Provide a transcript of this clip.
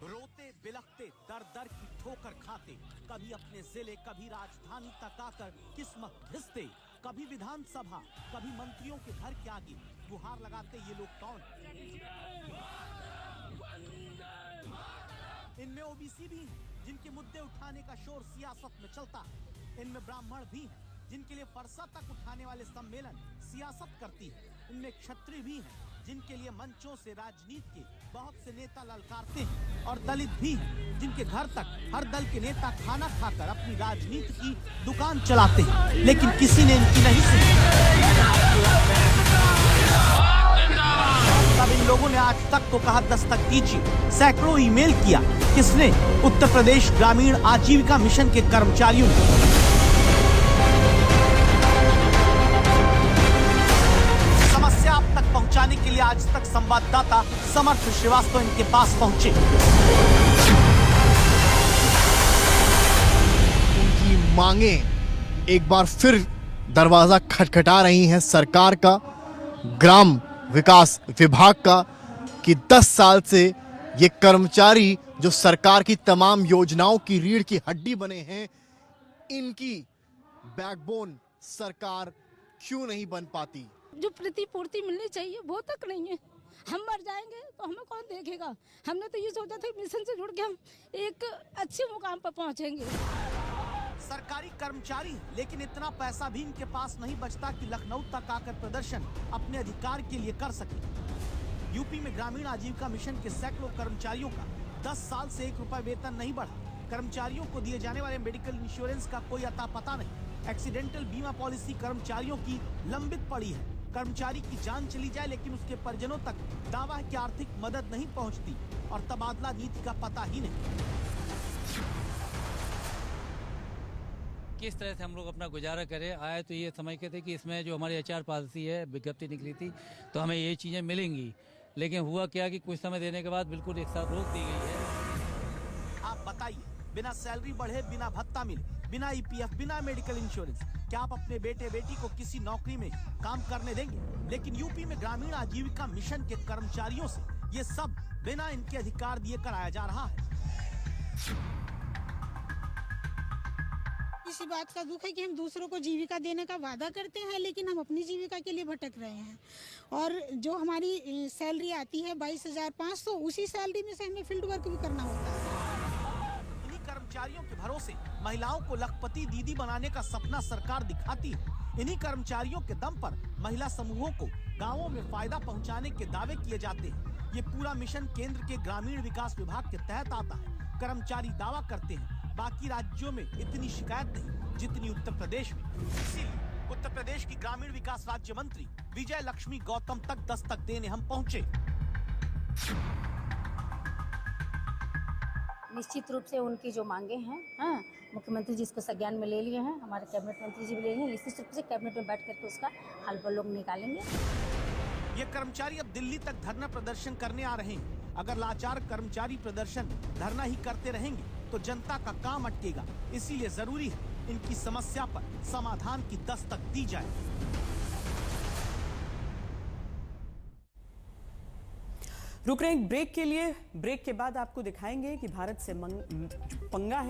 रोते बिलखते दर दर की ठोकर खाते, कभी अपने जिले कभी राजधानी तक आकर किस्मत घिसते, कभी विधानसभा कभी मंत्रियों के घर के आगे गुहार लगाते ये लोग कौन? इनमें ओबीसी भी हैं जिनके मुद्दे उठाने का शोर सियासत में चलता है। इनमें ब्राह्मण भी हैं जिनके लिए फरसा तक उठाने वाले सम्मेलन सियासत करती है। इनमें क्षत्रिय भी हैं जिनके लिए मंचों से राजनीति के बहुत से नेता ललकारते हैं, और दलित भी हैं जिनके घर तक हर दल के नेता खाना खाकर अपनी राजनीति की दुकान चलाते हैं, लेकिन किसी ने इनकी नहीं सुनी। तब इन लोगों ने आज तक तो कहा दस्तक दीजिए, सैकड़ों ईमेल किया। किसने? उत्तर प्रदेश ग्रामीण आजीविका मिशन के कर्मचारियों ने। समस्या आप तक पहुंचाने के लिए आज तक संवाददाता समर्थ श्रीवास्तव इनके पास पहुंचे। उनकी मांगे एक बार फिर दरवाजा खटखटा रही हैं सरकार का, ग्राम विकास विभाग का, कि 10 साल से ये कर्मचारी जो सरकार की तमाम योजनाओं की रीढ़ की हड्डी बने हैं, इनकी बैकबोन सरकार क्यों नहीं बन पाती? जो प्रतिपूर्ति मिलनी चाहिए वो तक नहीं है। हम मर जाएंगे तो हमें कौन देखेगा? हमने तो ये सोचा था मिशन से जुड़ के हम एक अच्छे मुकाम पर पहुंचेंगे। सरकारी कर्मचारी लेकिन इतना पैसा भी इनके पास नहीं बचता कि लखनऊ तक आकर प्रदर्शन अपने अधिकार के लिए कर सके। यूपी में ग्रामीण आजीविका मिशन के सैकड़ों कर्मचारियों का 10 साल से 1 रुपया वेतन नहीं बढ़ा। कर्मचारियों को दिए जाने वाले मेडिकल इंश्योरेंस का कोई अता पता नहीं। एक्सीडेंटल बीमा पॉलिसी कर्मचारियों की लंबित पड़ी है। कर्मचारी की जान चली जाए लेकिन उसके परिजनों तक दावा की आर्थिक मदद नहीं पहुंचती, और तबादला नीति का पता ही नहीं। किस तरह से हम लोग अपना गुजारा करें? आए तो ये समझ के थे कि इसमें जो हमारी एचआर पॉलिसी है, विज्ञप्ति निकली थी तो हमें ये चीज़ें मिलेंगी, लेकिन हुआ क्या कि कुछ समय देने के बाद बिल्कुल एक साथ रोक दी गई है। आप बताइए, बिना सैलरी बढ़े, बिना भत्ता मिले, बिना ईपीएफ, बिना मेडिकल इंश्योरेंस, क्या आप अपने बेटे बेटी को किसी नौकरी में काम करने देंगे? लेकिन यूपी में ग्रामीण आजीविका मिशन के कर्मचारियों से ये सब बिना इनके अधिकार दिए कराया जा रहा है। इसी बात का दुख है कि हम दूसरों को जीविका देने का वादा करते हैं, लेकिन हम अपनी जीविका के लिए भटक रहे हैं। और जो हमारी सैलरी आती है 22,500, उसी सैलरी में से हमें फील्ड वर्क भी करना होता है। इन्हीं कर्मचारियों के भरोसे महिलाओं को लखपति दीदी बनाने का सपना सरकार दिखाती है। इन्हीं कर्मचारियों के दम पर महिला समूहों को गाँवों में फायदा पहुँचाने के दावे किए जाते हैं। ये पूरा मिशन केंद्र के ग्रामीण विकास विभाग के तहत आता है। कर्मचारी दावा करते हैं बाकी राज्यों में इतनी शिकायत नहीं जितनी उत्तर प्रदेश में। इसीलिए उत्तर प्रदेश की ग्रामीण विकास राज्य मंत्री विजय लक्ष्मी गौतम तक दस्तक देने हम पहुंचे। निश्चित रूप से उनकी जो मांगे हैं, मुख्यमंत्री जी इसको संज्ञान में ले लिए हैं, हमारे कैबिनेट मंत्री जी भी ले लिए हैं। निश्चित रूप से कैबिनेट में बैठ करके उसका हल पर लोग निकालेंगे। ये कर्मचारी अब दिल्ली तक धरना प्रदर्शन करने आ रहे हैं। अगर लाचार कर्मचारी प्रदर्शन धरना ही करते रहेंगे तो जनता का काम अटकेगा। इसीलिए जरूरी है इनकी समस्या पर समाधान की दस्तक दी जाए। रुक रहे हैं ब्रेक के लिए। ब्रेक के बाद आपको दिखाएंगे कि भारत से पंगा है।